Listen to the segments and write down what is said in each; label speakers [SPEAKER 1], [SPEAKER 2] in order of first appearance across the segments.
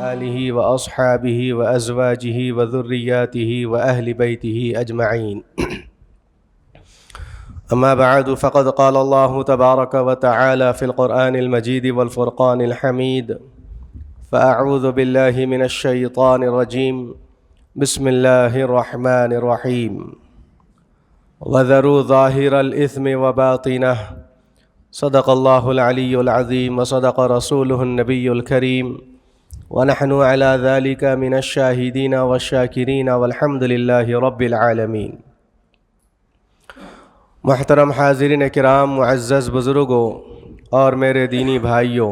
[SPEAKER 1] آله وأصحابه وأزواجه وذرياته وأهل بيته أجمعين. أما بعد فقد قال الله تبارك وتعالى في القرآن المجيد والفرقان الحميد: فأعوذ بالله من الشيطان الرجيم. بسم الله الرحمن الرحيم. وذروا ظاهر الإثم وباطنه. صدق الله العلي العظيم وصدق رسوله النبي الكريم، ونحن على ذلك من الشاهدين والشاكرين والحمد لله رب العالمين. محترم حاضرین کرام، معزز بزرگوں اور میرے دینی بھائیوں،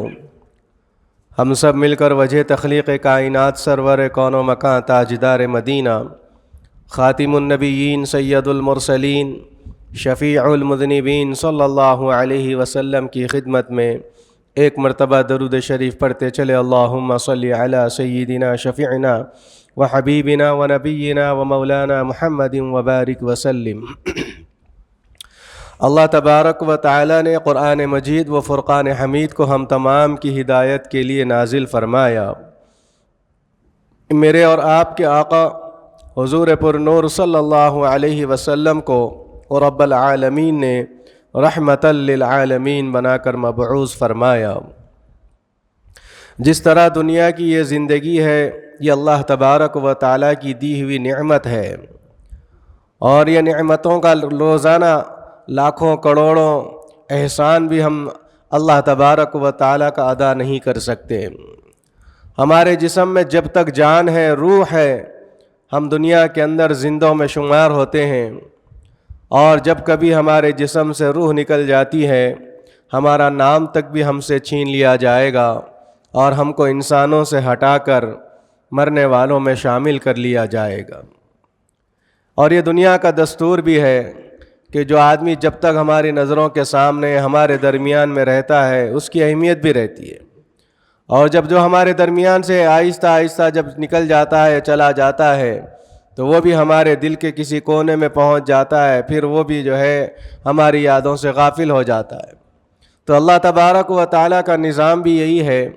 [SPEAKER 1] ہم سب مل کر وجہ تخلیق کائنات سرور کون و مکان تاجدار مدینہ خاتم النبیین سید المرسلین شفیع المذنبین صلی اللہ علیہ وسلم کی خدمت میں ایک مرتبہ درود شریف پڑھتے چلے. اللہم صلی علی سیدنا شفیعنا و حبیبنا و نبینا و مولانا محمد وبارک وسلم. اللہ تبارک و تعالی نے قرآن مجید و فرقان حمید کو ہم تمام کی ہدایت کے لیے نازل فرمایا. میرے اور آپ کے آقا حضور پر نور صلی اللہ علیہ وسلم کو رب العالمین نے رحمتا للعالمین بنا کر مبعوث فرمایا. جس طرح دنیا کی یہ زندگی ہے یہ اللہ تبارک و تعالی کی دی ہوئی نعمت ہے، اور یہ نعمتوں کا روزانہ لاکھوں کروڑوں احسان بھی ہم اللہ تبارک و تعالی کا ادا نہیں کر سکتے. ہمارے جسم میں جب تک جان ہے، روح ہے، ہم دنیا کے اندر زندوں میں شمار ہوتے ہیں، اور جب کبھی ہمارے جسم سے روح نکل جاتی ہے ہمارا نام تک بھی ہم سے چھین لیا جائے گا، اور ہم کو انسانوں سے ہٹا کر مرنے والوں میں شامل کر لیا جائے گا. اور یہ دنیا کا دستور بھی ہے کہ جو آدمی جب تک ہماری نظروں کے سامنے ہمارے درمیان میں رہتا ہے اس کی اہمیت بھی رہتی ہے، اور جب جو ہمارے درمیان سے آہستہ آہستہ جب نکل جاتا ہے، چلا جاتا ہے، تو وہ بھی ہمارے دل کے کسی کونے میں پہنچ جاتا ہے، پھر وہ بھی جو ہے ہماری یادوں سے غافل ہو جاتا ہے. تو اللہ تبارک و تعالیٰ کا نظام بھی یہی ہے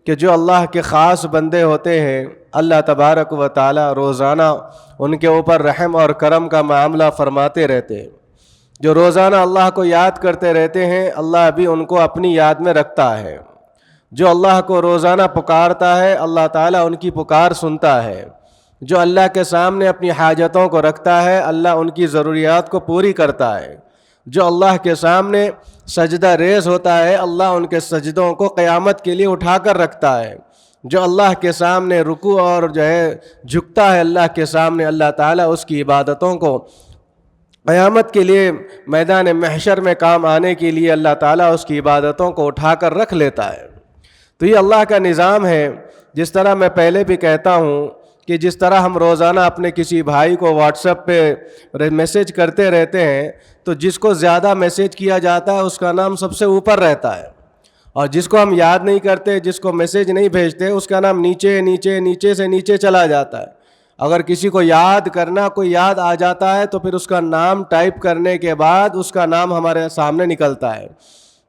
[SPEAKER 1] کہ جو اللہ کے خاص بندے ہوتے ہیں اللہ تبارک و تعالیٰ روزانہ ان کے اوپر رحم اور کرم کا معاملہ فرماتے رہتے ہیں. جو روزانہ اللہ کو یاد کرتے رہتے ہیں اللہ بھی ان کو اپنی یاد میں رکھتا ہے. جو اللہ کو روزانہ پکارتا ہے اللہ تعالیٰ ان کی پکار سنتا ہے. جو اللہ کے سامنے اپنی حاجتوں کو رکھتا ہے اللہ ان کی ضروریات کو پوری کرتا ہے. جو اللہ کے سامنے سجدہ ریز ہوتا ہے اللہ ان کے سجدوں کو قیامت کے لیے اٹھا کر رکھتا ہے. جو اللہ کے سامنے رکوع اور جو ہے جھکتا ہے اللہ کے سامنے اللہ تعالیٰ اس کی عبادتوں کو قیامت کے لیے میدان محشر میں کام آنے کے لیے اللہ تعالیٰ اس کی عبادتوں کو اٹھا کر رکھ لیتا ہے. تو یہ اللہ کا نظام ہے. جس طرح میں پہلے بھی کہتا ہوں کہ جس طرح ہم روزانہ اپنے کسی بھائی کو واٹس ایپ پہ میسیج کرتے رہتے ہیں تو جس کو زیادہ میسیج کیا جاتا ہے اس کا نام سب سے اوپر رہتا ہے، اور جس کو ہم یاد نہیں کرتے، جس کو میسیج نہیں بھیجتے اس کا نام نیچے نیچے نیچے سے نیچے چلا جاتا ہے. اگر کسی کو یاد کرنا کوئی یاد آ جاتا ہے تو پھر اس کا نام ٹائپ کرنے کے بعد اس کا نام ہمارے سامنے نکلتا ہے.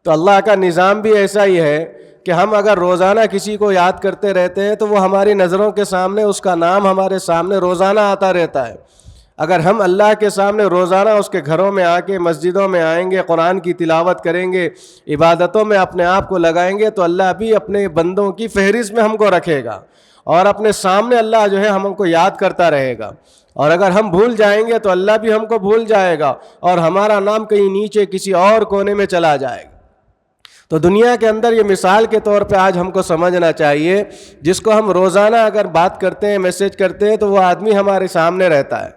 [SPEAKER 1] تو اللہ کا نظام بھی ایسا ہی ہے کہ ہم اگر روزانہ کسی کو یاد کرتے رہتے ہیں تو وہ ہماری نظروں کے سامنے اس کا نام ہمارے سامنے روزانہ آتا رہتا ہے. اگر ہم اللہ کے سامنے روزانہ اس کے گھروں میں آ کے مسجدوں میں آئیں گے، قرآن کی تلاوت کریں گے، عبادتوں میں اپنے آپ کو لگائیں گے تو اللہ بھی اپنے بندوں کی فہرست میں ہم کو رکھے گا، اور اپنے سامنے اللہ جو ہے ہم کو یاد کرتا رہے گا. اور اگر ہم بھول جائیں گے تو اللہ بھی ہم کو بھول جائے گا اور ہمارا نام کہیں نیچے کسی اور کونے میں چلا جائے گا. تو دنیا کے اندر یہ مثال کے طور پہ آج ہم کو سمجھنا چاہیے، جس کو ہم روزانہ اگر بات کرتے ہیں، میسیج کرتے ہیں تو وہ آدمی ہمارے سامنے رہتا ہے،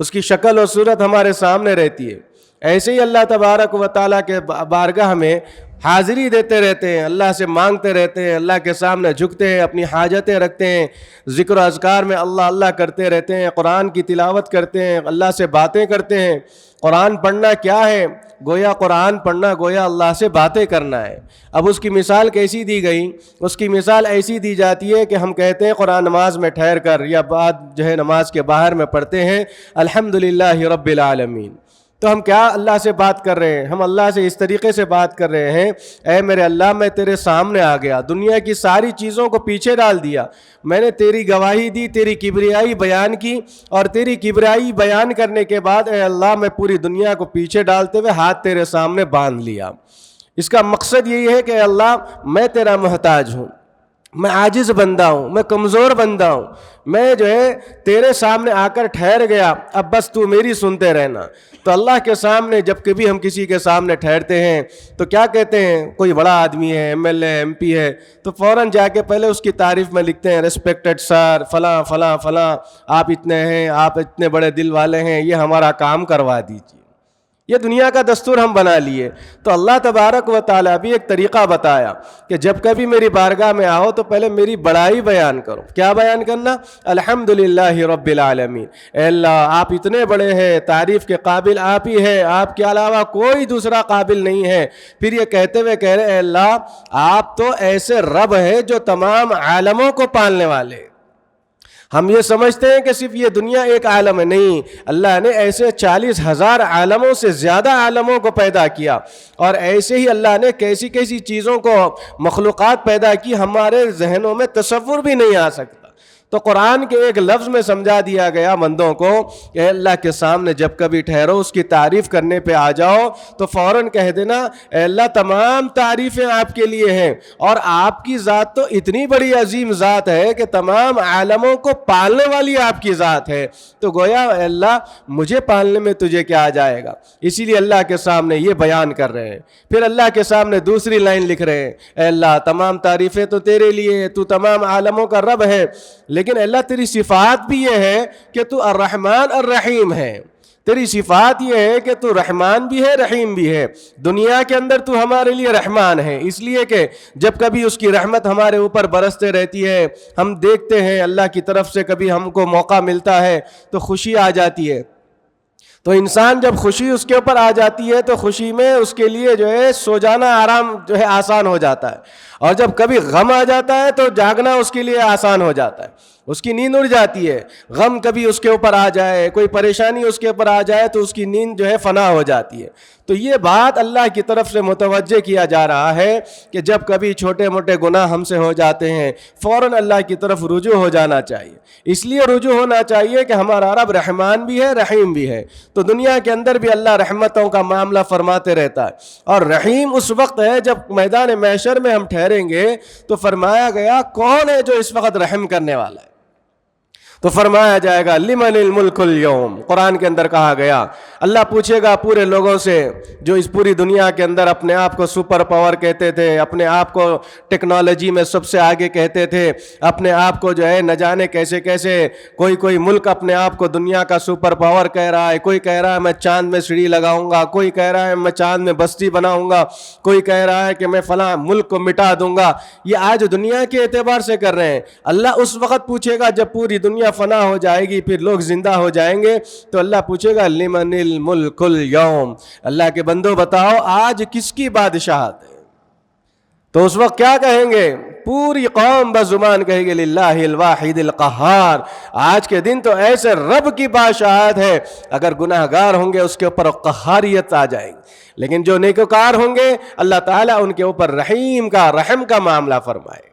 [SPEAKER 1] اس کی شکل و صورت ہمارے سامنے رہتی ہے. ایسے ہی اللہ تبارک و تعالیٰ کے بارگاہ میں حاضری دیتے رہتے ہیں، اللہ سے مانگتے رہتے ہیں، اللہ کے سامنے جھکتے ہیں، اپنی حاجتیں رکھتے ہیں، ذکر و اذکار میں اللہ اللہ کرتے رہتے ہیں، قرآن کی تلاوت کرتے ہیں، اللہ سے باتیں کرتے ہیں. قرآن پڑھنا کیا ہے؟ گویا قرآن پڑھنا گویا اللہ سے باتیں کرنا ہے. اب اس کی مثال کیسی دی گئی؟ اس کی مثال ایسی دی جاتی ہے کہ ہم کہتے ہیں قرآن نماز میں ٹھہر کر یا بعد جو ہے نماز کے باہر میں پڑھتے ہیں الحمدللہ رب العالمین. تو ہم کیا اللہ سے بات کر رہے ہیں؟ ہم اللہ سے اس طریقے سے بات کر رہے ہیں، اے میرے اللہ میں تیرے سامنے آ گیا، دنیا کی ساری چیزوں کو پیچھے ڈال دیا، میں نے تیری گواہی دی، تیری کبریائی بیان کی، اور تیری کبریائی بیان کرنے کے بعد اے اللہ میں پوری دنیا کو پیچھے ڈالتے ہوئے ہاتھ تیرے سامنے باندھ لیا۔ اس کا مقصد یہی ہے کہ اے اللہ میں تیرا محتاج ہوں، میں عاجز بندہ ہوں، میں کمزور بندہ ہوں، میں جو ہے تیرے سامنے آ کر ٹھہر گیا، اب بس تو میری سنتے رہنا۔ تو اللہ کے سامنے جب کبھی ہم کسی کے سامنے ٹھہرتے ہیں تو کیا کہتے ہیں؟ کوئی بڑا آدمی ہے، M L A, M P ہے، تو فوراً جا کے پہلے اس کی تعریف میں لکھتے ہیں ریسپیکٹڈ سر فلاں فلاں فلاں، آپ اتنے ہیں، آپ اتنے بڑے دل والے ہیں، یہ ہمارا کام کروا دیجیے۔ یہ دنیا کا دستور ہم بنا لیے۔ تو اللہ تبارک و تعالیٰ بھی ایک طریقہ بتایا کہ جب کبھی میری بارگاہ میں آؤ تو پہلے میری بڑائی بیان کرو۔ کیا بیان کرنا؟ الحمدللہ رب العالمین، اے اللہ آپ اتنے بڑے ہیں، تعریف کے قابل آپ ہی ہے، آپ کے علاوہ کوئی دوسرا قابل نہیں ہے۔ پھر یہ کہتے ہوئے کہہ رہے اے اللہ آپ تو ایسے رب ہے جو تمام عالموں کو پالنے والے۔ ہم یہ سمجھتے ہیں کہ صرف یہ دنیا ایک عالم ہے، نہیں، اللہ نے ایسے 40,000 عالموں سے زیادہ عالموں کو پیدا کیا، اور ایسے ہی اللہ نے کیسی کیسی چیزوں کو مخلوقات پیدا کی ہمارے ذہنوں میں تصور بھی نہیں آ سکتا۔ تو قرآن کے ایک لفظ میں سمجھا دیا گیا بندوں کو کہ اللہ کے سامنے جب کبھی ٹھہرو، اس کی تعریف کرنے پہ آ جاؤ تو فوراً کہہ دینا اے اللہ تمام تعریفیں آپ کے لیے ہیں، اور آپ کی ذات تو اتنی بڑی عظیم ذات ہے کہ تمام عالموں کو پالنے والی آپ کی ذات ہے، تو گویا اے اللہ مجھے پالنے میں تجھے کیا آ جائے گا۔ اسی لیے اللہ کے سامنے یہ بیان کر رہے ہیں۔ پھر اللہ کے سامنے دوسری لائن لکھ رہے ہیں، اے اللہ تمام تعریفیں تو تیرے لیے، تو تمام عالموں کا رب ہے، لیکن اللہ تیری صفات بھی یہ ہے کہ تو الرحمن الرحیم ہے۔ تیری صفات یہ ہے کہ تو رحمان بھی ہے، رحیم بھی ہے۔ دنیا کے اندر تو ہمارے لیے رحمان ہے، اس لیے کہ جب کبھی اس کی رحمت ہمارے اوپر برستے رہتی ہے، ہم دیکھتے ہیں اللہ کی طرف سے کبھی ہم کو موقع ملتا ہے تو خوشی آ جاتی ہے۔ تو انسان جب خوشی اس کے اوپر آ جاتی ہے تو خوشی میں اس کے لیے جو ہے سو جانا آرام جو ہے آسان ہو جاتا ہے، اور جب کبھی غم آ جاتا ہے تو جاگنا اس کے لیے آسان ہو جاتا ہے، اس کی نیند اڑ جاتی ہے۔ غم کبھی اس کے اوپر آ جائے، کوئی پریشانی اس کے اوپر آ جائے تو اس کی نیند جو ہے فنا ہو جاتی ہے۔ تو یہ بات اللہ کی طرف سے متوجہ کیا جا رہا ہے کہ جب کبھی چھوٹے موٹے گناہ ہم سے ہو جاتے ہیں فوراً اللہ کی طرف رجوع ہو جانا چاہیے۔ اس لیے رجوع ہونا چاہیے کہ ہمارا رب رحمان بھی ہے، رحیم بھی ہے۔ تو دنیا کے اندر بھی اللہ رحمتوں کا معاملہ فرماتے رہتا ہے، اور رحیم اس وقت ہے جب میدان محشر میں ہم ٹھہریں گے تو فرمایا گیا کون ہے جو اس وقت رحم کرنے والا ہے؟ تو فرمایا جائے گا لمن الملک اليوم۔ قرآن کے اندر کہا گیا اللہ پوچھے گا پورے لوگوں سے جو اس پوری دنیا کے اندر اپنے آپ کو سپر پاور کہتے تھے، اپنے آپ کو ٹیکنالوجی میں سب سے آگے کہتے تھے، اپنے آپ کو جو ہے نہ جانے کیسے کیسے کوئی ملک اپنے آپ کو دنیا کا سپر پاور کہہ رہا ہے، کوئی کہہ رہا ہے میں چاند میں سیڑھی لگاؤں گا، کوئی کہہ رہا ہے میں چاند میں بستی بناؤں گا، کوئی کہہ رہا ہے کہ میں فلاں ملک کو مٹا دوں گا۔ یہ آج دنیا کے اعتبار سے کر رہے ہیں۔ اللہ اس وقت پوچھے گا جب پوری دنیا فنا ہو جائے گی، پھر لوگ زندہ ہو جائیں گے، تو اللہ پوچھے گا لمن الملک اليوم، اللہ کے بندو بتاؤ آج کس کی بادشاہت ہے؟ تو اس وقت کیا کہیں گے؟ پوری قوم بزبان کہے گی للہ الواحد القہار۔ آج کے دن تو ایسے رب کی بادشاہت ہے، اگر گناہ گار ہوں گے اس کے اوپر قہاریت آ جائے گی، لیکن جو نیکوکار ہوں گے اللہ تعالیٰ ان کے اوپر رحم کا معاملہ فرمائے۔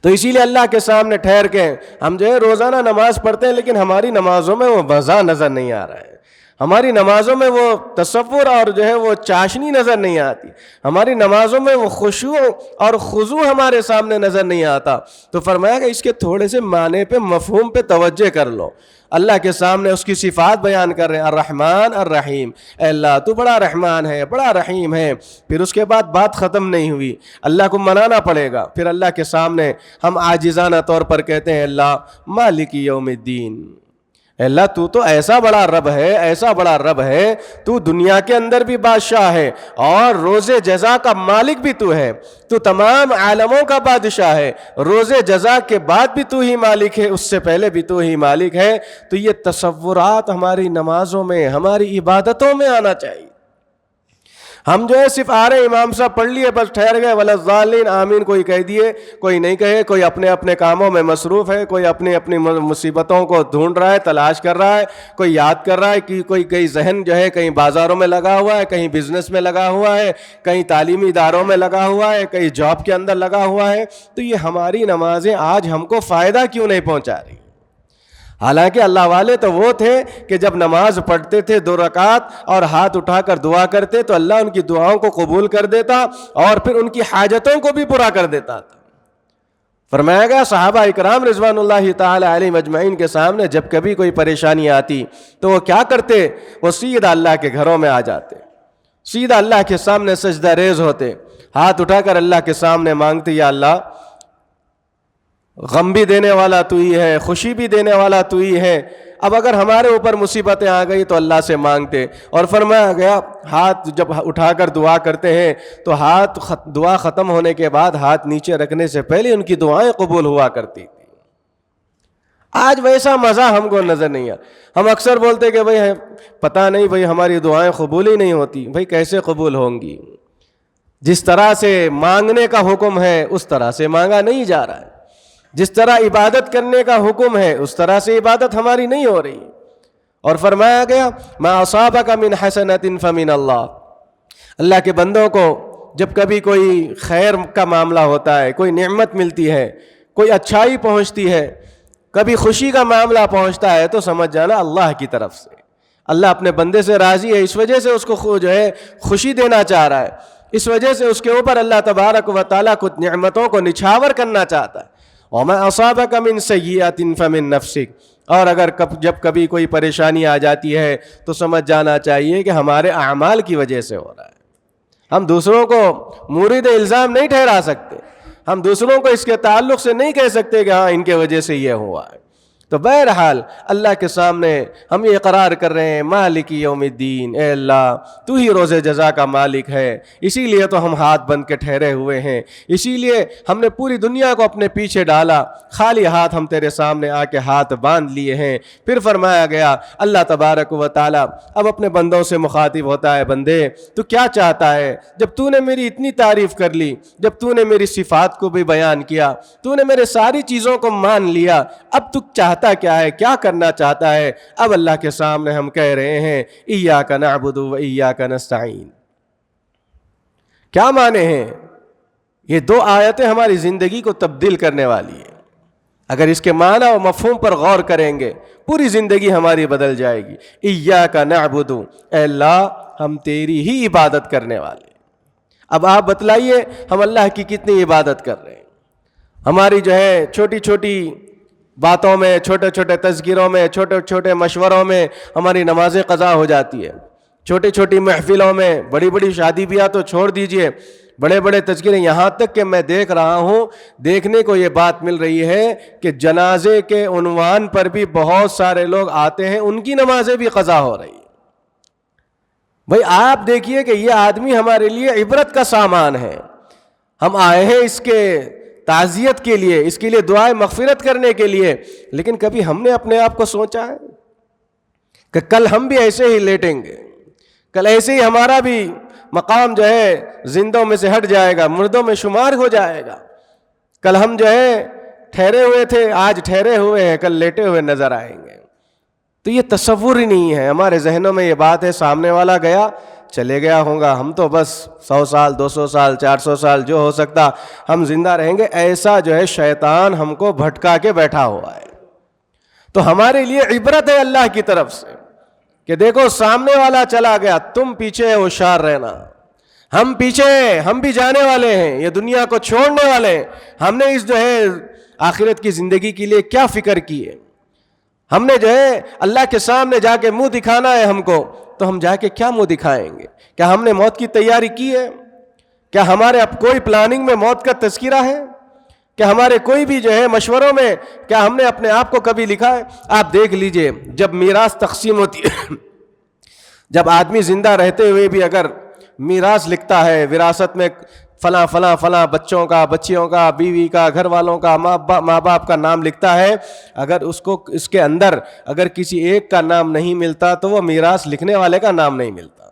[SPEAKER 1] تو اسی لیے اللہ کے سامنے ٹھہر کے ہم جو ہے روزانہ نماز پڑھتے ہیں، لیکن ہماری نمازوں میں وہ مزہ نظر نہیں آ رہا ہے، ہماری نمازوں میں وہ تصور اور جو ہے وہ چاشنی نظر نہیں آتی، ہماری نمازوں میں وہ خشوع اور خضوع ہمارے سامنے نظر نہیں آتا۔ تو فرمایا کہ اس کے تھوڑے سے معنی پہ، مفہوم پہ توجہ کر لو۔ اللہ کے سامنے اس کی صفات بیان کر رہے ہیں الرحمن الرحیم، اے اللہ تو بڑا رحمان ہے، بڑا رحیم ہے۔ پھر اس کے بعد بات ختم نہیں ہوئی، اللہ کو منانا پڑے گا۔ پھر اللہ کے سامنے ہم عاجزانہ طور پر کہتے ہیں اللہ مالک یوم الدین، اے اللہ تو ایسا بڑا رب ہے، ایسا بڑا رب ہے، تو دنیا کے اندر بھی بادشاہ ہے اور روز جزا کا مالک بھی تو ہے، تو تمام عالموں کا بادشاہ ہے، روز جزا کے بعد بھی تو ہی مالک ہے، اس سے پہلے بھی تو ہی مالک ہے۔ تو یہ تصورات ہماری نمازوں میں، ہماری عبادتوں میں آنا چاہیے۔ ہم جو ہے صرف آ رہے امام صاحب پڑھ لیے بس ٹھہر گئے، ولضالین آمین کوئی کہہ دیے کوئی نہیں کہے، کوئی اپنے اپنے کاموں میں مصروف ہے، کوئی اپنی اپنی مصیبتوں کو ڈھونڈ رہا ہے، تلاش کر رہا ہے، کوئی یاد کر رہا ہے کہ کوئی کئی ذہن جو ہے کہیں بازاروں میں لگا ہوا ہے، کہیں بزنس میں لگا ہوا ہے، کہیں تعلیمی اداروں میں لگا ہوا ہے، کہیں جاب کے اندر لگا ہوا ہے. تو یہ ہماری نمازیں آج ہم کو فائدہ کیوں نہیں پہنچا رہی؟ حالانکہ اللہ والے تو وہ تھے کہ جب نماز پڑھتے تھے 2 رکعت اور ہاتھ اٹھا کر دعا کرتے تو اللہ ان کی دعاؤں کو قبول کر دیتا اور پھر ان کی حاجتوں کو بھی پورا کر دیتا تھا. فرمایا گیا صحابہ اکرام رضوان اللہ تعالی علیہم اجمعین کے سامنے جب کبھی کوئی پریشانی آتی تو وہ کیا کرتے؟ وہ سیدھا اللہ کے گھروں میں آ جاتے، سیدھا اللہ کے سامنے سجدہ ریز ہوتے، ہاتھ اٹھا کر اللہ کے سامنے مانگتے، یا اللہ غم بھی دینے والا تو ہی ہے، خوشی بھی دینے والا تو ہی ہے. اب اگر ہمارے اوپر مصیبتیں آ گئی تو اللہ سے مانگتے. اور فرمایا گیا ہاتھ جب اٹھا کر دعا کرتے ہیں تو ہاتھ دعا ختم ہونے کے بعد ہاتھ نیچے رکھنے سے پہلے ان کی دعائیں قبول ہوا کرتی تھی. آج ویسا مزہ ہم کو نظر نہیں آتا. ہم اکثر بولتے کہ بھئی پتہ نہیں بھئی ہماری دعائیں قبول ہی نہیں ہوتی. بھئی کیسے قبول ہوں گی؟ جس طرح سے مانگنے کا حکم ہے اس طرح سے مانگا نہیں جا رہا ہے، جس طرح عبادت کرنے کا حکم ہے اس طرح سے عبادت ہماری نہیں ہو رہی. اور فرمایا گیا ما اصابک من حسنۃ فمن اللہ. اللہ کے بندوں کو جب کبھی کوئی خیر کا معاملہ ہوتا ہے، کوئی نعمت ملتی ہے، کوئی اچھائی پہنچتی ہے، کبھی خوشی کا معاملہ پہنچتا ہے تو سمجھ جانا اللہ کی طرف سے. اللہ اپنے بندے سے راضی ہے، اس وجہ سے اس کو جو ہے خوشی دینا چاہ رہا ہے، اس وجہ سے اس کے اوپر اللہ تبارک و تعالیٰ کچھ نعمتوں کو نچھاور کرنا چاہتا ہے. وَمَا أَصَابَكَ مِن سَيِّئَةٍ فَمِن نَفْسِكَ. اور اگر جب کبھی کوئی پریشانی آ جاتی ہے تو سمجھ جانا چاہیے کہ ہمارے اعمال کی وجہ سے ہو رہا ہے. ہم دوسروں کو مورد الزام نہیں ٹھہرا سکتے، ہم دوسروں کو اس کے تعلق سے نہیں کہہ سکتے کہ ہاں ان کے وجہ سے یہ ہوا ہے. تو بہرحال اللہ کے سامنے ہم یہ اقرار کر رہے ہیں مالک یوم الدین، اے اللہ تو ہی روز جزا کا مالک ہے. اسی لیے تو ہم ہاتھ بند کے ٹھہرے ہوئے ہیں، اسی لیے ہم نے پوری دنیا کو اپنے پیچھے ڈالا، خالی ہاتھ ہم تیرے سامنے آ کے ہاتھ باندھ لیے ہیں. پھر فرمایا گیا اللہ تبارک و تعالیٰ اب اپنے بندوں سے مخاطب ہوتا ہے، بندے تو کیا چاہتا ہے؟ جب تو نے میری اتنی تعریف کر لی، جب تو نے میری صفات کو بھی بیان کیا، تو نے میرے ساری چیزوں کو مان لیا، اب تو چاہتا کیا ہے، کیا کرنا چاہتا ہے؟ اب اللہ کے سامنے ہم کہہ رہے ہیں ایاک نعبد و ایاک نستعین. کیا معنی ہیں؟ یہ 2 آیتیں ہماری زندگی کو تبدیل کرنے والی ہیں. اگر اس کے معنی و مفہوم پر غور کریں گے پوری زندگی ہماری بدل جائے گی. ایاک نعبد، اے اللہ ہم تیری ہی عبادت کرنے والے. اب آپ بتلائیے ہم اللہ کی کتنی عبادت کر رہے ہیں؟ ہماری جو ہے چھوٹی چھوٹی باتوں میں، چھوٹے چھوٹے تذکروں میں، چھوٹے چھوٹے مشوروں میں ہماری نمازیں قضا ہو جاتی ہے. چھوٹی چھوٹی محفلوں میں، بڑی بڑی شادی بیاہ تو چھوڑ دیجئے، بڑے بڑے تذکرے، یہاں تک کہ میں دیکھ رہا ہوں، دیکھنے کو یہ بات مل رہی ہے کہ جنازے کے عنوان پر بھی بہت سارے لوگ آتے ہیں، ان کی نمازیں بھی قضا ہو رہی ہیں. بھئی آپ دیکھیے کہ یہ آدمی ہمارے لیے عبرت کا سامان ہے. ہم آئے ہیں اس کے تعزیت کے لیے، اس کے لیے دعائیں مغفرت کرنے کے لیے، لیکن کبھی ہم نے اپنے آپ کو سوچا ہے کہ کل ہم بھی ایسے ہی لیٹیں گے، کل ایسے ہی ہمارا بھی مقام جو ہے زندوں میں سے ہٹ جائے گا، مردوں میں شمار ہو جائے گا. کل ہم جو ہے ٹھہرے ہوئے تھے، آج ٹھہرے ہوئے ہیں، کل لیٹے ہوئے نظر آئیں گے. تو یہ تصور ہی نہیں ہے ہمارے ذہنوں میں. یہ بات ہے سامنے والا گیا چلے گیا ہوگا، ہم تو بس 100 سال 200 سال 400 سال جو ہو سکتا ہم زندہ رہیں گے. ایسا جو ہے شیطان ہم کو بھٹکا کے بیٹھا ہوا ہے. تو ہمارے لیے عبرت ہے اللہ کی طرف سے کہ دیکھو سامنے والا چلا گیا، تم پیچھے ہوشیار رہنا. ہم پیچھے ہیں، ہم بھی جانے والے ہیں، یہ دنیا کو چھوڑنے والے ہیں. ہم نے اس جو ہے آخرت کی زندگی کے لیے کیا فکر کی ہے؟ ہم نے جو ہے اللہ کے سامنے جا کے منہ دکھانا ہے ہم کو، تو ہم جا کے کیا منہ دکھائیں گے؟ کیا ہم نے موت کی تیاری کی ہے؟ کیا ہمارے اب کوئی پلاننگ میں موت کا تذکرہ ہے؟ کیا ہمارے کوئی بھی جو ہے مشوروں میں کیا ہم نے اپنے آپ کو کبھی لکھا ہے؟ آپ دیکھ لیجئے جب میراث تقسیم ہوتی ہے، جب آدمی زندہ رہتے ہوئے بھی اگر میراث لکھتا ہے، وراثت میں فلاں فلاں فلاں بچوں کا، بچیوں کا، بیوی کا، گھر والوں کا، ماں باپ کا نام لکھتا ہے، اگر اس کے اندر اگر کسی ایک کا نام نہیں ملتا تو وہ میراث لکھنے والے کا نام نہیں ملتا.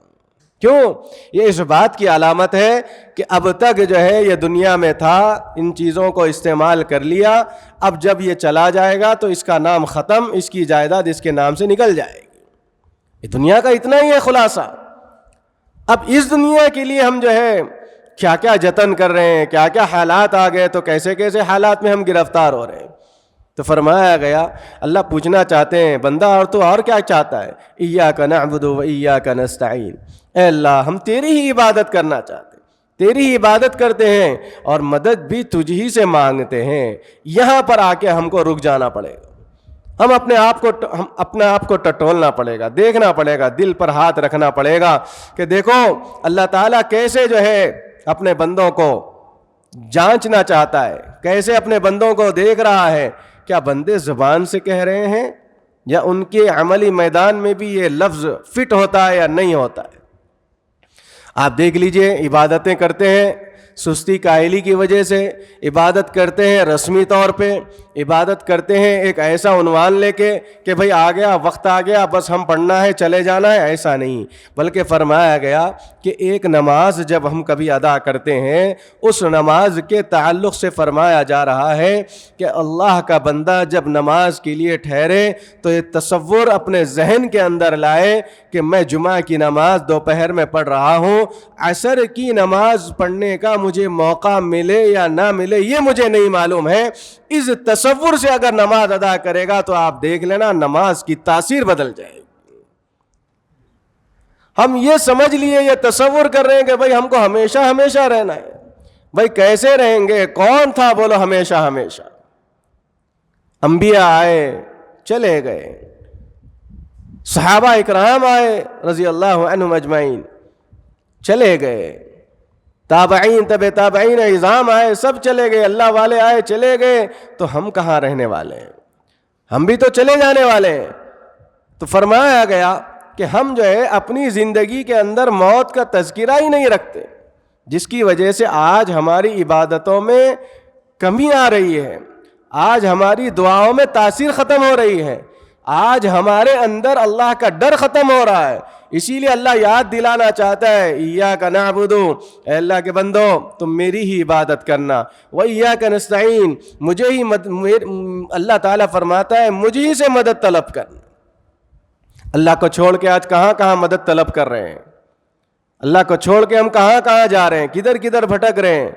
[SPEAKER 1] کیوں؟ یہ اس بات کی علامت ہے کہ اب تک جو ہے یہ دنیا میں تھا، ان چیزوں کو استعمال کر لیا، اب جب یہ چلا جائے گا تو اس کا نام ختم، اس کی جائیداد اس کے نام سے نکل جائے گی۔ یہ دنیا کا اتنا ہی ہے خلاصہ۔ اب اس دنیا کے لیے ہم جو ہے کیا کیا جتن کر رہے ہیں، کیا کیا حالات آ گئے، تو کیسے کیسے حالات میں ہم گرفتار ہو رہے ہیں۔ تو فرمایا گیا، اللہ پوچھنا چاہتے ہیں بندہ اور تو اور کیا چاہتا ہے؟ ایاک نعبد و ایاک نستعین، اے اللہ ہم تیری ہی عبادت کرنا چاہتے ہیں، تیری ہی عبادت کرتے ہیں اور مدد بھی تجھ ہی سے مانگتے ہیں۔ یہاں پر آ کے ہم کو رک جانا پڑے گا، ہم اپنے آپ کو ٹٹولنا پڑے گا، دیکھنا پڑے گا، دل پر ہاتھ رکھنا پڑے گا کہ دیکھو اللہ تعالیٰ کیسے جو ہے اپنے بندوں کو جانچنا چاہتا ہے، کیسے اپنے بندوں کو دیکھ رہا ہے۔ کیا بندے زبان سے کہہ رہے ہیں یا ان کے عملی میدان میں بھی یہ لفظ فٹ ہوتا ہے یا نہیں ہوتا ہے؟ آپ دیکھ لیجئے، عبادتیں کرتے ہیں سستی کاہلی کی وجہ سے، عبادت کرتے ہیں رسمی طور پہ، عبادت کرتے ہیں ایک ایسا عنوان لے کے کہ بھئی آ گیا وقت، آ گیا بس ہم پڑھنا ہے چلے جانا ہے، ایسا نہیں، بلکہ فرمایا گیا کہ ایک نماز جب ہم کبھی ادا کرتے ہیں، اس نماز کے تعلق سے فرمایا جا رہا ہے کہ اللہ کا بندہ جب نماز کے لیے ٹھہرے تو یہ تصور اپنے ذہن کے اندر لائے کہ میں جمعہ کی نماز دوپہر میں پڑھ رہا ہوں، عصر کی نماز پڑھنے کا مجھے موقع ملے یا نہ ملے یہ مجھے نہیں معلوم ہے۔ اس تصور سے اگر نماز ادا کرے گا تو آپ دیکھ لینا نماز کی تاثیر بدل جائے گی۔ ہم یہ سمجھ لیے، یہ تصور کر رہے ہیں کہ بھئی ہم کو ہمیشہ ہمیشہ رہنا ہے۔ بھئی کیسے رہیں گے؟ کون تھا بولو ہمیشہ ہمیشہ؟ انبیاء آئے چلے گئے، صحابہ اکرام آئے رضی اللہ عنہم اجمعین چلے گئے، تابعین طب تابعین عظام آئے سب چلے گئے، اللہ والے آئے چلے گئے، تو ہم کہاں رہنے والے ہیں؟ ہم بھی تو چلے جانے والے ہیں۔ تو فرمایا گیا کہ ہم جو ہے اپنی زندگی کے اندر موت کا تذکرہ ہی نہیں رکھتے، جس کی وجہ سے آج ہماری عبادتوں میں کمی آ رہی ہے، آج ہماری دعاؤں میں تاثیر ختم ہو رہی ہے، آج ہمارے اندر اللہ کا ڈر ختم ہو رہا ہے۔ اسی لیے اللہ یاد دلانا چاہتا ہے، ایاک نعبد، اے اللہ کے بندو تم میری ہی عبادت کرنا، و ایاک نستعین، مجھے ہی اللہ تعالیٰ فرماتا ہے مجھے ہی سے مدد طلب کرنا۔ اللہ کو چھوڑ کے آج کہاں کہاں مدد طلب کر رہے ہیں، اللہ کو چھوڑ کے ہم کہاں کہاں جا رہے ہیں، کدھر کدھر بھٹک رہے ہیں۔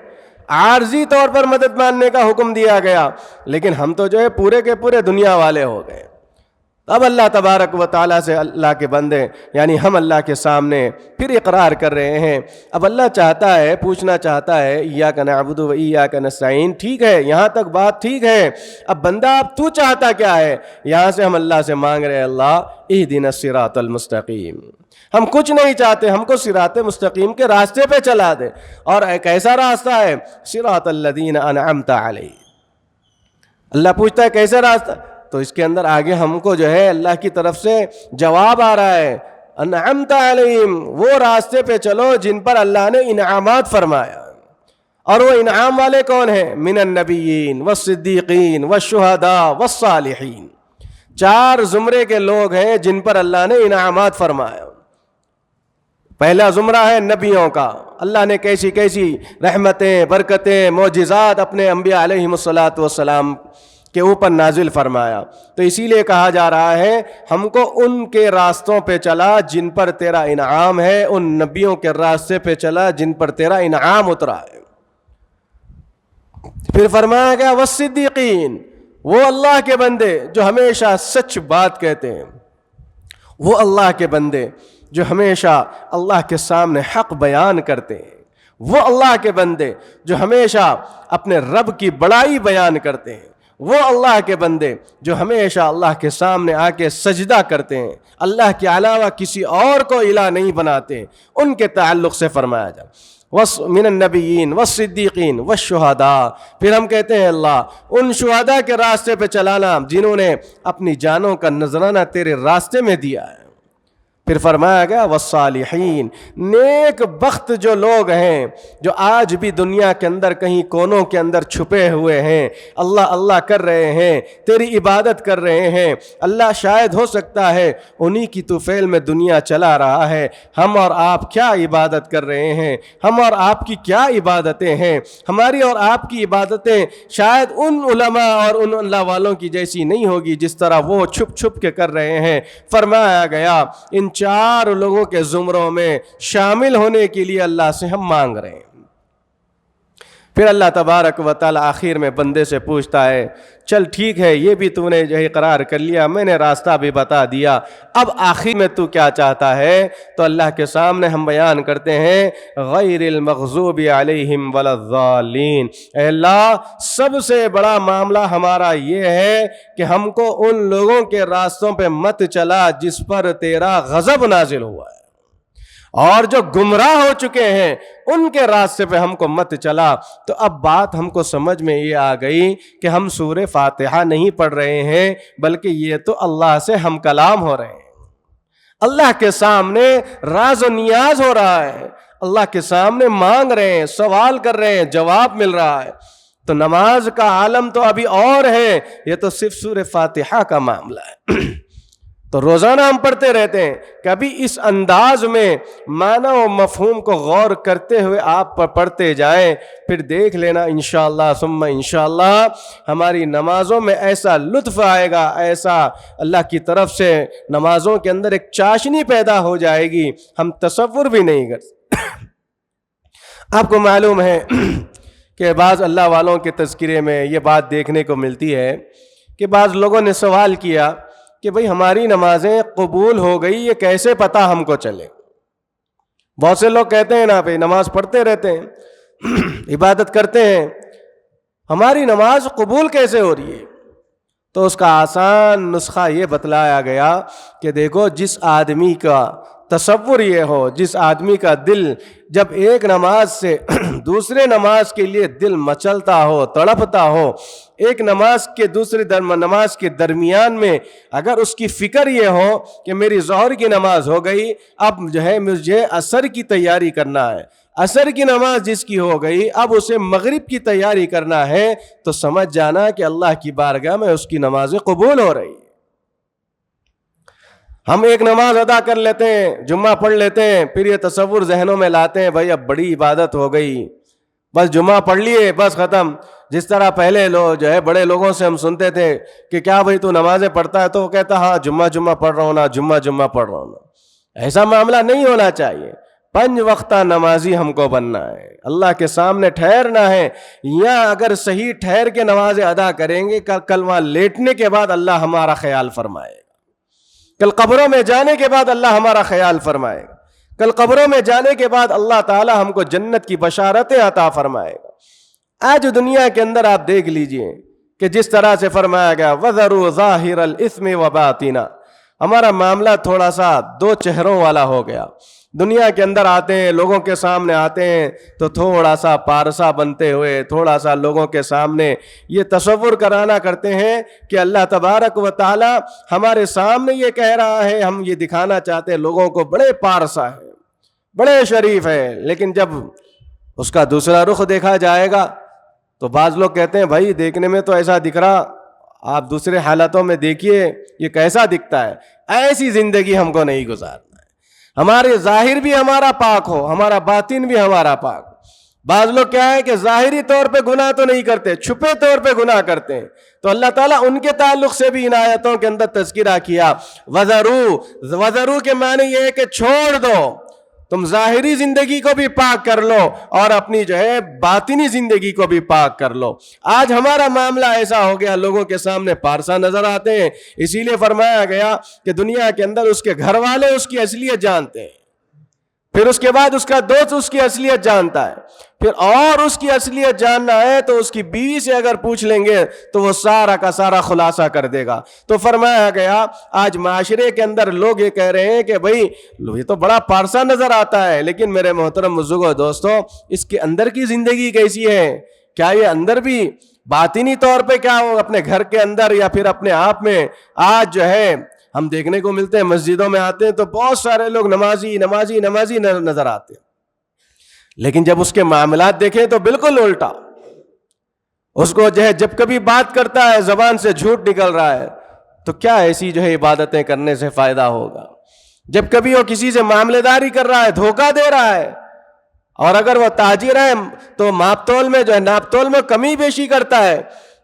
[SPEAKER 1] عارضی طور پر مدد ماننے کا حکم دیا گیا، لیکن ہم تو جو ہے پورے کے پورے دنیا والے ہو گئے۔ اب اللہ تبارک و تعالیٰ سے اللہ کے بندے یعنی ہم اللہ کے سامنے پھر اقرار کر رہے ہیں۔ اب اللہ چاہتا ہے، پوچھنا چاہتا ہے، ایاک نعبد و ایاک نستعین، ٹھیک ہے یہاں تک بات ٹھیک ہے، اب بندہ اب تو چاہتا کیا ہے؟ یہاں سے ہم اللہ سے مانگ رہے ہیں، اللہ اہدنا الصراط المستقیم، ہم کچھ نہیں چاہتے، ہم کو صراط مستقیم کے راستے پہ چلا دے، اور ایک ایسا راستہ ہے صراط الذین انعمت علیہم۔ اللہ پوچھتا ہے کیسے راستہ؟ تو اس کے اندر آگے ہم کو جو ہے اللہ کی طرف سے جواب آ رہا ہے، انعمت علیہم، وہ راستے پہ چلو جن پر اللہ نے انعامات فرمایا، اور وہ انعام والے کون ہیں؟ من النبیین والصدیقین والشہداء والصالحین، 4 زمرے کے لوگ ہیں جن پر اللہ نے انعامات فرمایا۔ پہلا زمرہ ہے نبیوں کا، اللہ نے کیسی کیسی رحمتیں، برکتیں، معجزات اپنے انبیاء علیہم الصلاۃ کے اوپر نازل فرمایا، تو اسی لیے کہا جا رہا ہے ہم کو ان کے راستوں پہ چلا جن پر تیرا انعام ہے، ان نبیوں کے راستے پہ چلا جن پر تیرا انعام اترا ہے۔ پھر فرمایا گیا والصدیقین، وہ اللہ کے بندے جو ہمیشہ سچ بات کہتے ہیں، وہ اللہ کے بندے جو ہمیشہ اللہ کے سامنے حق بیان کرتے ہیں، وہ اللہ کے بندے جو ہمیشہ اپنے رب کی بڑائی بیان کرتے ہیں، وہ اللہ کے بندے جو ہمیشہ اللہ کے سامنے آ کے سجدہ کرتے ہیں، اللہ کے علاوہ کسی اور کو الہ نہیں بناتے، ان کے تعلق سے فرمایا جائے من النبیین والصدیقین والشہداء۔ پھر ہم کہتے ہیں اللہ ان شہداء کے راستے پہ چلانا جنہوں نے اپنی جانوں کا نذرانہ تیرے راستے میں دیا ہے۔ پھر فرمایا گیا والصالحین، نیک بخت جو لوگ ہیں جو آج بھی دنیا کے اندر کہیں کونوں کے اندر چھپے ہوئے ہیں، اللہ اللہ کر رہے ہیں، تیری عبادت کر رہے ہیں، اللہ شاید ہو سکتا ہے انہی کی طفیل میں دنیا چلا رہا ہے، ہم اور آپ کیا عبادت کر رہے ہیں، ہم اور آپ کی کیا عبادتیں ہیں، ہماری اور آپ کی عبادتیں شاید ان علماء اور ان اللہ والوں کی جیسی نہیں ہوگی جس طرح وہ چھپ چھپ کے کر رہے ہیں۔ فرمایا گیا ان 4 لوگوں کے زمروں میں شامل ہونے کے لیے اللہ سے ہم مانگ رہے ہیں۔ پھر اللہ تبارک و تعالی آخر میں بندے سے پوچھتا ہے چل ٹھیک ہے، یہ بھی تو نے جو اقرار کر لیا، میں نے راستہ بھی بتا دیا، اب آخر میں تو کیا چاہتا ہے؟ تو اللہ کے سامنے ہم بیان کرتے ہیں غیر المغضوب علیہم ولا الضالین، اے اللہ سب سے بڑا معاملہ ہمارا یہ ہے کہ ہم کو ان لوگوں کے راستوں پہ مت چلا جس پر تیرا غضب نازل ہوا ہے، اور جو گمراہ ہو چکے ہیں ان کے راستے پہ ہم کو مت چلا۔ تو اب بات ہم کو سمجھ میں یہ آ گئی کہ ہم سورہ فاتحہ نہیں پڑھ رہے ہیں، بلکہ یہ تو اللہ سے ہم کلام ہو رہے ہیں، اللہ کے سامنے راز و نیاز ہو رہا ہے، اللہ کے سامنے مانگ رہے ہیں، سوال کر رہے ہیں، جواب مل رہا ہے۔ تو نماز کا عالم تو ابھی اور ہے، یہ تو صرف سورہ فاتحہ کا معاملہ ہے۔ تو روزانہ ہم پڑھتے رہتے ہیں، کبھی اس انداز میں معنی و مفہوم کو غور کرتے ہوئے آپ پڑھتے جائیں، پھر دیکھ لینا انشاءاللہ ثم انشاءاللہ ہماری نمازوں میں ایسا لطف آئے گا، ایسا اللہ کی طرف سے نمازوں کے اندر ایک چاشنی پیدا ہو جائے گی، ہم تصور بھی نہیں کر سکتے۔ آپ کو معلوم ہے کہ بعض اللہ والوں کے تذکرے میں یہ بات دیکھنے کو ملتی ہے کہ بعض لوگوں نے سوال کیا کہ بھئی ہماری نمازیں قبول ہو گئی، یہ کیسے پتہ ہم کو چلے؟ بہت سے لوگ کہتے ہیں نا بھئی نماز پڑھتے رہتے ہیں، عبادت کرتے ہیں، ہماری نماز قبول کیسے ہو رہی ہے؟ تو اس کا آسان نسخہ یہ بتلایا گیا کہ دیکھو جس آدمی کا تصور یہ ہو، جس آدمی کا دل جب ایک نماز سے دوسرے نماز کے لیے دل مچلتا ہو، تڑپتا ہو، ایک نماز کے دوسری نماز کے درمیان میں اگر اس کی فکر یہ ہو کہ میری ظہر کی نماز ہو گئی، اب جو ہے مجھے عصر کی تیاری کرنا ہے، عصر کی نماز جس کی ہو گئی اب اسے مغرب کی تیاری کرنا ہے، تو سمجھ جانا کہ اللہ کی بارگاہ میں اس کی نمازیں قبول ہو رہی ہیں۔ ہم ایک نماز ادا کر لیتے ہیں، جمعہ پڑھ لیتے ہیں، پھر یہ تصور ذہنوں میں لاتے ہیں بھائی اب بڑی عبادت ہو گئی، بس جمعہ پڑھ لیے بس ختم۔ جس طرح پہلے لوگ جو ہے بڑے لوگوں سے ہم سنتے تھے کہ کیا بھائی تو نمازیں پڑھتا ہے، تو وہ کہتا ہاں جمعہ پڑھ رہا ہوں نا، جمعہ پڑھ رہا ہوں نا۔ ایسا معاملہ نہیں ہونا چاہیے، 5 وقتہ نمازی ہم کو بننا ہے، اللہ کے سامنے ٹھہرنا ہے، یا اگر صحیح ٹھہر کے نمازیں ادا کریں گے کل وہاں لیٹنے کے بعد اللہ ہمارا خیال فرمائے گا، کل قبروں میں جانے کے بعد اللہ ہمارا خیال فرمائے گا، کل قبروں میں جانے کے بعد اللہ تعالی ہم کو جنت کی بشارتیں عطا فرمائے گا۔ آج دنیا کے اندر آپ دیکھ لیجئے کہ جس طرح سے فرمایا گیا وَذَرُوا ظَاهِرَ الْإِثْمِ وَبَاطِنَ، ہمارا معاملہ تھوڑا سا 2 چہروں والا ہو گیا۔ دنیا کے اندر آتے ہیں، لوگوں کے سامنے آتے ہیں تو تھوڑا سا پارسا بنتے ہوئے، تھوڑا سا لوگوں کے سامنے یہ تصور کرانا کرتے ہیں کہ اللہ تبارک و تعالی ہمارے سامنے یہ کہہ رہا ہے، ہم یہ دکھانا چاہتے ہیں لوگوں کو بڑے پارسا ہے، بڑے شریف ہے، لیکن جب اس کا دوسرا رخ دیکھا جائے گا تو بعض لوگ کہتے ہیں بھائی دیکھنے میں تو ایسا دکھ رہا، آپ دوسرے حالتوں میں دیکھیے یہ کیسا دکھتا ہے۔ ایسی زندگی ہم کو نہیں گزارنا ہے، ہمارے ظاہر بھی ہمارا پاک ہو، ہمارا باطن بھی ہمارا پاک ہو۔ بعض لوگ کیا ہے کہ ظاہری طور پہ گناہ تو نہیں کرتے، چھپے طور پہ گناہ کرتے ہیں، تو اللہ تعالیٰ ان کے تعلق سے بھی ان آیتوں کے اندر تذکرہ کیا۔ وَذَرُوا کے معنی یہ ہے کہ چھوڑ دو، تم ظاہری زندگی کو بھی پاک کر لو اور اپنی جو ہے باطنی زندگی کو بھی پاک کر لو۔ آج ہمارا معاملہ ایسا ہو گیا، لوگوں کے سامنے پارسا نظر آتے ہیں، اسی لیے فرمایا گیا کہ دنیا کے اندر اس کے گھر والے اس کی اصلیت جانتے ہیں، پھر اس کے بعد اس کا دوست اس کی اصلیت جانتا ہے، پھر اور اس کی اصلیت جاننا ہے تو اس کی بیوی سے اگر پوچھ لیں گے تو وہ سارا کا سارا خلاصہ کر دے گا۔ تو فرمایا گیا آج معاشرے کے اندر لوگ یہ کہہ رہے ہیں کہ بھئی یہ تو بڑا پارسا نظر آتا ہے، لیکن میرے محترم بزرگوں دوستوں اس کے اندر کی زندگی کیسی ہے؟ کیا یہ اندر بھی باطنی طور پہ کیا وہ اپنے گھر کے اندر یا پھر اپنے آپ میں آج جو ہے ہم دیکھنے کو ملتے ہیں مسجدوں میں آتے ہیں تو بہت سارے لوگ نمازی نمازی نمازی نظر آتے ہیں، لیکن جب اس کے معاملات دیکھیں تو بالکل الٹا. اس کو جو ہے جب کبھی بات کرتا ہے زبان سے جھوٹ نکل رہا ہے، تو کیا ایسی جو ہے عبادتیں کرنے سے فائدہ ہوگا؟ جب کبھی وہ کسی سے معاملے داری کر رہا ہے دھوکہ دے رہا ہے، اور اگر وہ تاجر ہے تو ماپ تول میں جو ہے ناپ تول میں کمی بیشی کرتا ہے،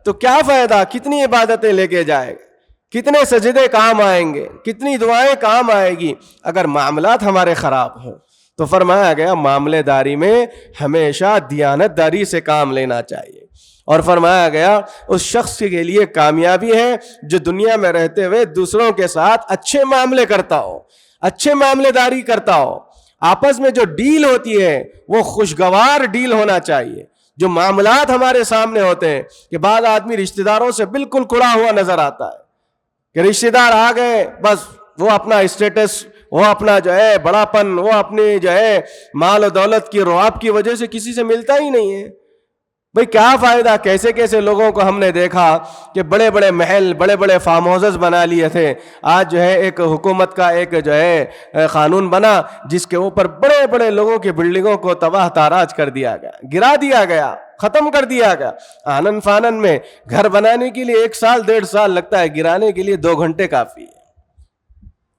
[SPEAKER 1] تو کیا فائدہ؟ کتنی عبادتیں لے کے جائے گا، کتنے سجدے کام آئیں گے، کتنی دعائیں کام آئے گی اگر معاملات ہمارے خراب ہوں؟ تو فرمایا گیا معاملے داری میں ہمیشہ دیانت داری سے کام لینا چاہیے. اور فرمایا گیا اس شخص کے لیے کامیابی ہے جو دنیا میں رہتے ہوئے دوسروں کے ساتھ اچھے معاملے کرتا ہو، اچھے معاملے داری کرتا ہو. آپس میں جو ڈیل ہوتی ہے وہ خوشگوار ڈیل ہونا چاہیے. جو معاملات ہمارے سامنے ہوتے ہیں کہ بعض آدمی رشتہ داروں سے بالکل کڑا ہوا نظر آتا ہے کہ رشتہ دار آ گئے بس وہ اپنا اسٹیٹس، وہ اپنا جو ہے بڑاپن، وہ اپنی جو ہے مال و دولت کی رواب کی وجہ سے کسی سے ملتا ہی نہیں ہے. بھئی کیا فائدہ؟ کیسے کیسے لوگوں کو ہم نے دیکھا کہ بڑے بڑے محل، بڑے بڑے فارم ہاؤسز بنا لیے تھے. آج جو ہے ایک حکومت کا ایک جو ہے قانون بنا جس کے اوپر بڑے بڑے لوگوں کی بلڈنگوں کو تباہ تاراج کر دیا گیا، گرا دیا گیا، ختم کر دیا گیا. آنن فانن میں گھر بنانے کے لیے 1 سال 1.5 سال لگتا ہے، گرانے کے لیے 2 گھنٹے کافی ہے.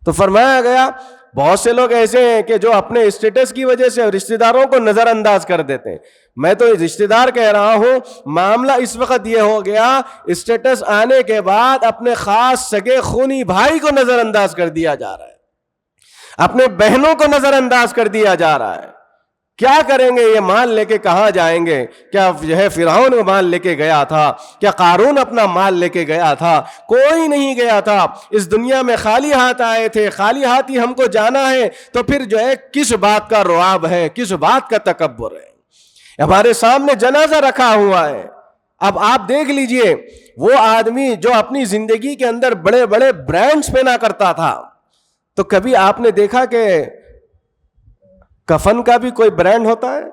[SPEAKER 1] تو فرمایا گیا بہت سے لوگ ایسے ہیں کہ جو اپنے اسٹیٹس کی وجہ سے رشتہ داروں کو نظر انداز کر دیتے ہیں. میں تو رشتہ دار کہہ رہا ہوں، معاملہ اس وقت یہ ہو گیا اسٹیٹس آنے کے بعد اپنے خاص سگے خونی بھائی کو نظر انداز کر دیا جا رہا ہے، اپنے بہنوں کو نظر انداز کر دیا جا رہا ہے. کیا کریں گے؟ یہ مال لے کے کہاں جائیں گے؟ کیا جو ہے فرعون وہ مال لے کے گیا تھا؟ کیا قارون اپنا مال لے کے گیا تھا؟ کوئی نہیں گیا تھا. اس دنیا میں خالی ہاتھ آئے تھے، خالی ہاتھ ہی ہم کو جانا ہے. تو پھر جو ہے کس بات کا رعب ہے، کس بات کا تکبر ہے؟ ہمارے سامنے جنازہ رکھا ہوا ہے. اب آپ دیکھ لیجئے وہ آدمی جو اپنی زندگی کے اندر بڑے بڑے برانڈز پہنا کرتا تھا، تو کبھی آپ نے دیکھا کہ کفن کا بھی کوئی برانڈ ہوتا ہے؟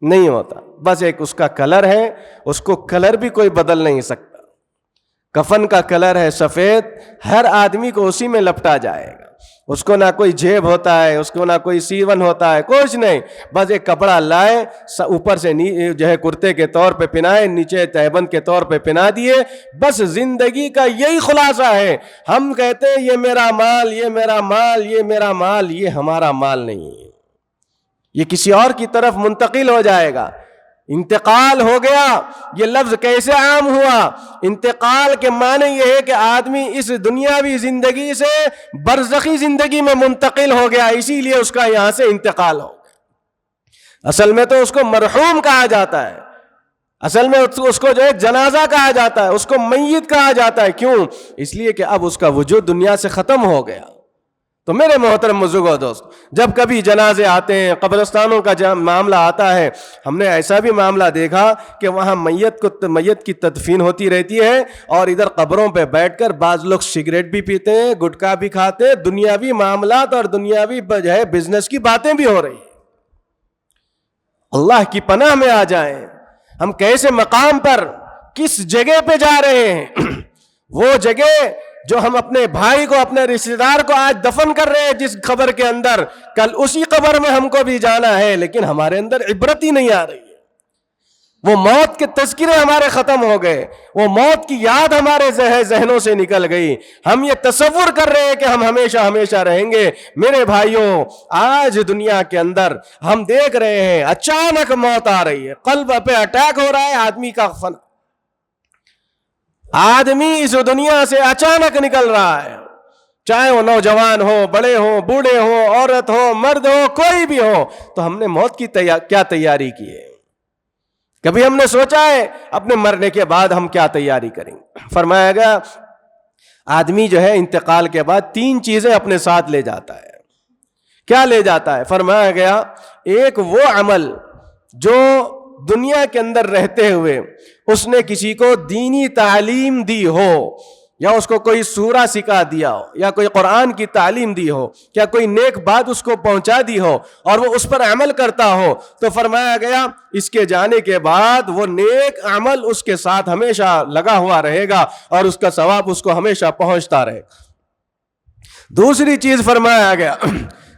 [SPEAKER 1] نہیں ہوتا. بس ایک اس کا کلر ہے، اس کو کلر بھی کوئی بدل نہیں سکتا. کفن کا کلر ہے سفید، ہر آدمی کو اسی میں لپٹا جائے گا. اس کو نہ کوئی جیب ہوتا ہے، اس کو نہ کوئی سیون ہوتا ہے، کچھ نہیں. بس ایک کپڑا لائے، اوپر سے جو ہے کرتے کے طور پہ پہنائے، نیچے تہبند کے طور پہ پہنا دیے. بس زندگی کا یہی خلاصہ ہے. ہم کہتے ہیں یہ میرا مال، یہ میرا مال، یہ میرا مال. یہ ہمارا مال نہیں ہے، یہ کسی اور کی طرف منتقل ہو جائے گا. انتقال ہو گیا. یہ لفظ کیسے عام ہوا؟ انتقال کے معنی یہ ہے کہ آدمی اس دنیاوی زندگی سے برزخی زندگی میں منتقل ہو گیا، اسی لیے اس کا یہاں سے انتقال ہو گیا. اصل میں تو اس کو مرحوم کہا جاتا ہے، اصل میں اس کو جو ہے جنازہ کہا جاتا ہے، اس کو میت کہا جاتا ہے. کیوں؟ اس لیے کہ اب اس کا وجود دنیا سے ختم ہو گیا. تو میرے محترم بزرگو دوست، جب کبھی جنازے آتے ہیں، قبرستانوں کا معاملہ آتا ہے، ہم نے ایسا بھی معاملہ دیکھا کہ وہاں میت کی تدفین ہوتی رہتی ہے، اور ادھر قبروں پہ بیٹھ کر بعض لوگ سگریٹ بھی پیتے ہیں، گٹکا بھی کھاتے ہیں، دنیاوی معاملات اور دنیاوی جو ہے بزنس کی باتیں بھی ہو رہی ہیں. اللہ کی پناہ میں آ جائیں. ہم کیسے مقام پر، کس جگہ پہ جا رہے ہیں؟ وہ جگہ جو ہم اپنے بھائی کو، اپنے رشتہ دار کو آج دفن کر رہے ہیں جس قبر کے اندر، کل اسی قبر میں ہم کو بھی جانا ہے، لیکن ہمارے اندر عبرت ہی نہیں آ رہی ہے. وہ موت کے تذکرے ہمارے ختم ہو گئے، وہ موت کی یاد ہمارے ذہنوں سے نکل گئی. ہم یہ تصور کر رہے ہیں کہ ہم ہمیشہ ہمیشہ رہیں گے. میرے بھائیوں، آج دنیا کے اندر ہم دیکھ رہے ہیں اچانک موت آ رہی ہے، قلب پہ اٹیک ہو رہا ہے، آدمی اس دنیا سے اچانک نکل رہا ہے. چاہے وہ نوجوان ہو، بڑے ہو، بوڑھے ہو، عورت ہو، مرد ہو، کوئی بھی ہو. تو ہم نے موت کی کیا تیاری کی ہے؟ کبھی ہم نے سوچا ہے اپنے مرنے کے بعد ہم کیا تیاری کریں گے؟ فرمایا گیا آدمی جو ہے انتقال کے بعد 3 چیزیں اپنے ساتھ لے جاتا ہے. کیا لے جاتا ہے؟ فرمایا گیا ایک وہ عمل جو دنیا کے اندر رہتے ہوئے اس نے کسی کو دینی تعلیم دی ہو، یا اس کو کوئی سورہ سکھا دیا ہو، یا کوئی قرآن کی تعلیم دی ہو، یا کوئی نیک بات اس کو پہنچا دی ہو، اور وہ اس پر عمل کرتا ہو. تو فرمایا گیا اس کے جانے کے بعد وہ نیک عمل اس کے ساتھ ہمیشہ لگا ہوا رہے گا، اور اس کا ثواب اس کو ہمیشہ پہنچتا رہے گا. دوسری چیز فرمایا گیا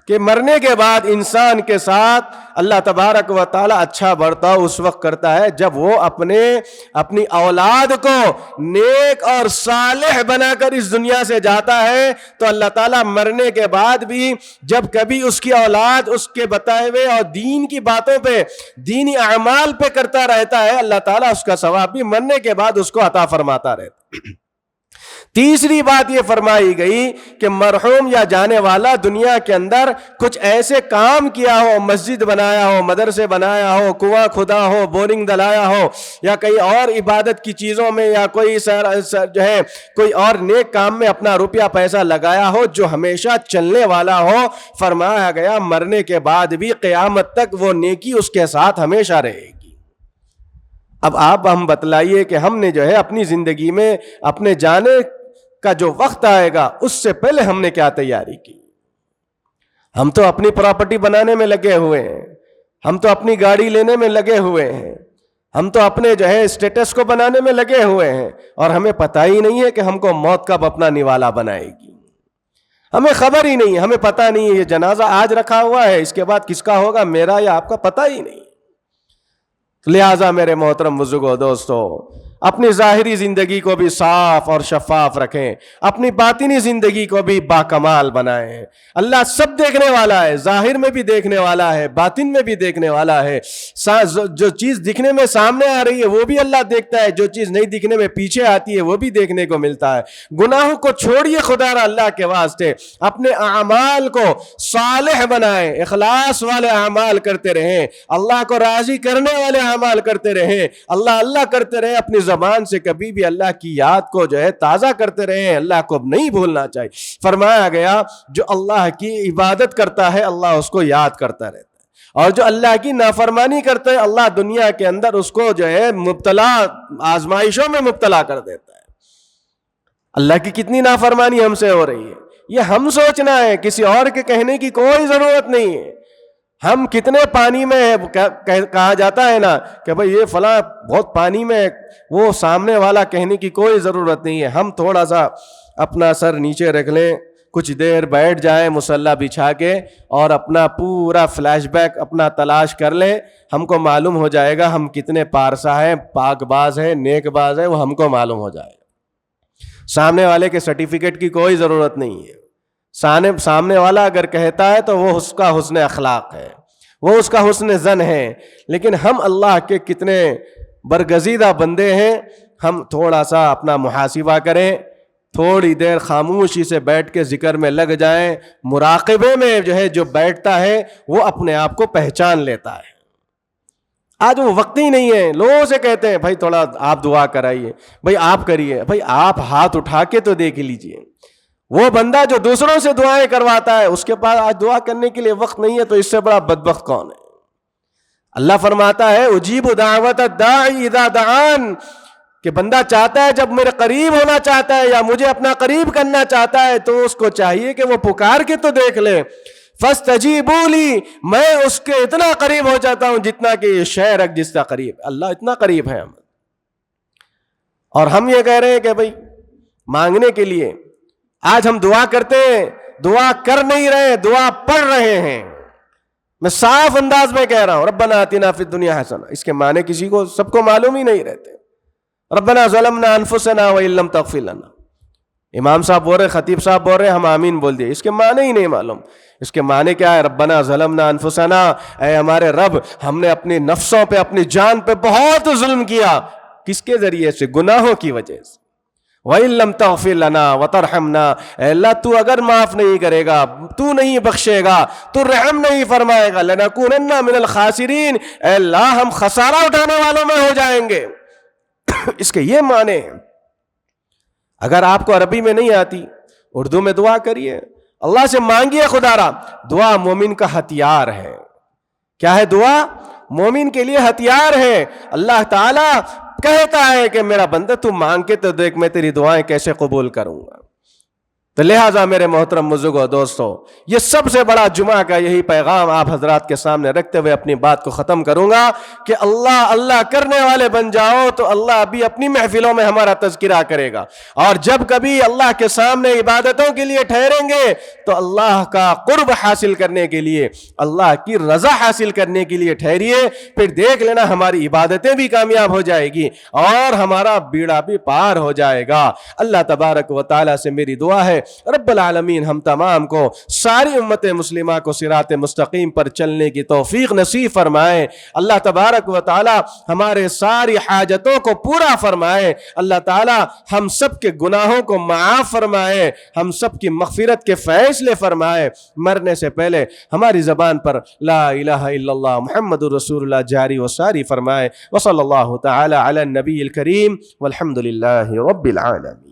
[SPEAKER 1] کہ مرنے کے بعد انسان کے ساتھ اللہ تبارک و تعالیٰ اچھا برتاؤ اس وقت کرتا ہے جب وہ اپنی اولاد کو نیک اور صالح بنا کر اس دنیا سے جاتا ہے، تو اللہ تعالیٰ مرنے کے بعد بھی جب کبھی اس کی اولاد اس کے بتائے ہوئے اور دین کی باتوں پہ، دینی اعمال پہ کرتا رہتا ہے، اللہ تعالیٰ اس کا ثواب بھی مرنے کے بعد اس کو عطا فرماتا رہتا ہے۔ تیسری بات یہ فرمائی گئی کہ مرحوم یا جانے والا دنیا کے اندر کچھ ایسے کام کیا ہو، مسجد بنایا ہو، مدرسے بنایا ہو، کنواں کھدا ہو، بورنگ دلایا ہو، یا کئی اور عبادت کی چیزوں میں یا کوئی جو ہے کوئی اور نیک کام میں اپنا روپیہ پیسہ لگایا ہو جو ہمیشہ چلنے والا ہو، فرمایا گیا مرنے کے بعد بھی قیامت تک وہ نیکی اس کے ساتھ ہمیشہ رہے گی۔ اب آپ ہم بتلائیے کہ ہم نے جو ہے اپنی زندگی میں اپنے جانے کا جو وقت آئے گا اس سے پہلے ہم نے کیا تیاری کی؟ ہم تو اپنی پراپرٹی بنانے میں لگے ہوئے ہیں، ہم تو اپنی گاڑی لینے میں لگے ہوئے ہیں، ہم تو اپنے جو ہے اسٹیٹس کو بنانے میں لگے ہوئے ہیں، اور ہمیں پتہ ہی نہیں ہے کہ ہم کو موت کب اپنا نوالا بنائے گی۔ ہمیں خبر ہی نہیں ہے، ہمیں پتہ نہیں ہے یہ جنازہ آج رکھا ہوا ہے، اس کے بعد کس کا ہوگا، میرا یا آپ کا، پتہ ہی نہیں۔ لہٰذا میرے محترم بزرگوں، دوستو، اپنی ظاہری زندگی کو بھی صاف اور شفاف رکھیں، اپنی باطنی زندگی کو بھی باکمال بنائیں۔ اللہ سب دیکھنے والا ہے، ظاہر میں بھی دیکھنے والا ہے، باطن میں بھی دیکھنے والا ہے۔ جو چیز دکھنے میں سامنے آ رہی ہے وہ بھی اللہ دیکھتا ہے، جو چیز نہیں دکھنے میں پیچھے آتی ہے وہ بھی دیکھنے کو ملتا ہے۔ گناہوں کو چھوڑیے خدا را اللہ کے واسطے، اپنے اعمال کو صالح بنائیں، اخلاص والے اعمال کرتے رہیں، اللہ کو راضی کرنے والے اعمال کرتے رہیں، اللہ کرتے رہیں، اپنی زبان سے کبھی بھی اللہ کی یاد کو جو ہے تازہ کرتے رہیں، اللہ کو نہیں بھولنا چاہیے۔ فرمایا گیا جو اللہ کی عبادت کرتا ہے اللہ اس کو یاد کرتا رہتا ہے، اور جو اللہ کی نافرمانی کرتا ہے اللہ دنیا کے اندر اس کو جو ہے مبتلا، آزمائشوں میں مبتلا کر دیتا ہے۔ اللہ کی کتنی نافرمانی ہم سے ہو رہی ہے، یہ ہم سوچنا ہے، کسی اور کے کہنے کی کوئی ضرورت نہیں ہے۔ ہم کتنے پانی میں کہا جاتا ہے نا کہ بھئی یہ فلاں بہت پانی میں، وہ سامنے والا کہنے کی کوئی ضرورت نہیں ہے۔ ہم تھوڑا سا اپنا سر نیچے رکھ لیں، کچھ دیر بیٹھ جائیں مصلی بچھا کے، اور اپنا پورا فلیش بیک اپنا تلاش کر لیں، ہم کو معلوم ہو جائے گا ہم کتنے پارسا ہیں، پاک باز ہیں، نیک باز ہیں، وہ ہم کو معلوم ہو جائے گا۔ سامنے والے کے سرٹیفکیٹ کی کوئی ضرورت نہیں ہے۔ سامنے والا اگر کہتا ہے تو وہ اس کا حسن اخلاق ہے، وہ اس کا حسن ظن ہے، لیکن ہم اللہ کے کتنے برگزیدہ بندے ہیں۔ ہم تھوڑا سا اپنا محاسبہ کریں، تھوڑی دیر خاموشی سے بیٹھ کے ذکر میں لگ جائیں۔ مراقبے میں جو ہے جو بیٹھتا ہے وہ اپنے آپ کو پہچان لیتا ہے۔ آج وہ وقت ہی نہیں ہے، لوگوں سے کہتے ہیں بھائی تھوڑا آپ دعا کرائیے، بھائی آپ کریے، بھئی آپ ہاتھ اٹھا کے تو دیکھ لیجئے۔ وہ بندہ جو دوسروں سے دعائیں کرواتا ہے اس کے پاس آج دعا کرنے کے لیے وقت نہیں ہے، تو اس سے بڑا بدبخت کون ہے؟ اللہ فرماتا ہے اجیب دعوت الداعی اذا دعان، کہ بندہ چاہتا ہے جب میرے قریب ہونا چاہتا ہے یا مجھے اپنا قریب کرنا چاہتا ہے تو اس کو چاہیے کہ وہ پکار کے تو دیکھ لے۔ فاستجیبوا لی، میں اس کے اتنا قریب ہو جاتا ہوں جتنا کہ یہ شہر جس کا قریب، اللہ اتنا قریب ہے ہم۔ اور ہم یہ کہہ رہے ہیں کہ بھئی مانگنے کے لیے آج ہم دعا کرتے ہیں، دعا کر نہیں رہے، دعا پڑھ رہے ہیں۔ میں صاف انداز میں کہہ رہا ہوں ربنا آتنا فی الدنیا حسنہ، اس کے معنی کسی کو سب کو معلوم ہی نہیں رہتے۔ ربنا ظلمنا انفسنا وان لم تغفر لنا، امام صاحب بول رہے، خطیب صاحب بول رہے، ہم آمین بول دیے، اس کے معنی ہی نہیں معلوم۔ اس کے معنی کیا ہے؟ ربنا ظلمنا انفسنا، اے ہمارے رب ہم نے اپنی نفسوں پہ، اپنی جان پہ بہت ظلم کیا۔ کس کے ذریعے سے؟ گناہوں کی وجہ سے۔ وَإِن لَمْ تَغْفِرْ لَنَا وَتَرْحَمْنَا، اے اللہ تو اگر معاف نہیں کرے گا، تو نہیں بخشے گا، تو رحم نہیں فرمائے گا، لَنَكُونَنَّ مِنَ الْخَاسِرِينَ، اے اللہ ہم خسارہ اٹھانے والوں میں ہو جائیں گے۔ اس کے یہ معنی ہیں۔ اگر آپ کو عربی میں نہیں آتی، اردو میں دعا کریے، اللہ سے مانگیے خدا را۔ دعا مومن کا ہتھیار ہے۔ کیا ہے دعا؟ مومن کے لیے ہتھیار ہے۔ اللہ تعالیٰ کہتا ہے کہ میرا بندہ تو مانگ کے تو دیکھ میں تیری دعائیں کیسے قبول کروں گا۔ تو لہٰذا میرے محترم بزرگوں دوستو، یہ سب سے بڑا جمعہ کا یہی پیغام آپ حضرات کے سامنے رکھتے ہوئے اپنی بات کو ختم کروں گا کہ اللہ اللہ کرنے والے بن جاؤ تو اللہ بھی اپنی محفلوں میں ہمارا تذکرہ کرے گا، اور جب کبھی اللہ کے سامنے عبادتوں کے لیے ٹھہریں گے تو اللہ کا قرب حاصل کرنے کے لیے، اللہ کی رضا حاصل کرنے کے لیے ٹھہریے، پھر دیکھ لینا ہماری عبادتیں بھی کامیاب ہو جائے گی اور ہمارا بیڑا بھی پار ہو جائے گا۔ اللہ تبارک و تعالیٰ سے میری دعا ہے رب العالمین ہم تمام کو، ساری امت مسلمہ کو صراط مستقیم پر چلنے کی توفیق نصیب فرمائے۔ اللہ تبارک و تعالی ہمارے ساری حاجتوں کو پورا فرمائے۔ اللہ تعالی ہم سب کے گناہوں کو معاف فرمائے، ہم سب کی مغفرت کے فیصلے فرمائے۔ مرنے سے پہلے ہماری زبان پر لا الہ الا اللہ محمد رسول اللہ جاری و ساری فرمائے۔ وصلی اللہ تعالی علی النبی الکریم والحمد للہ رب العالمین۔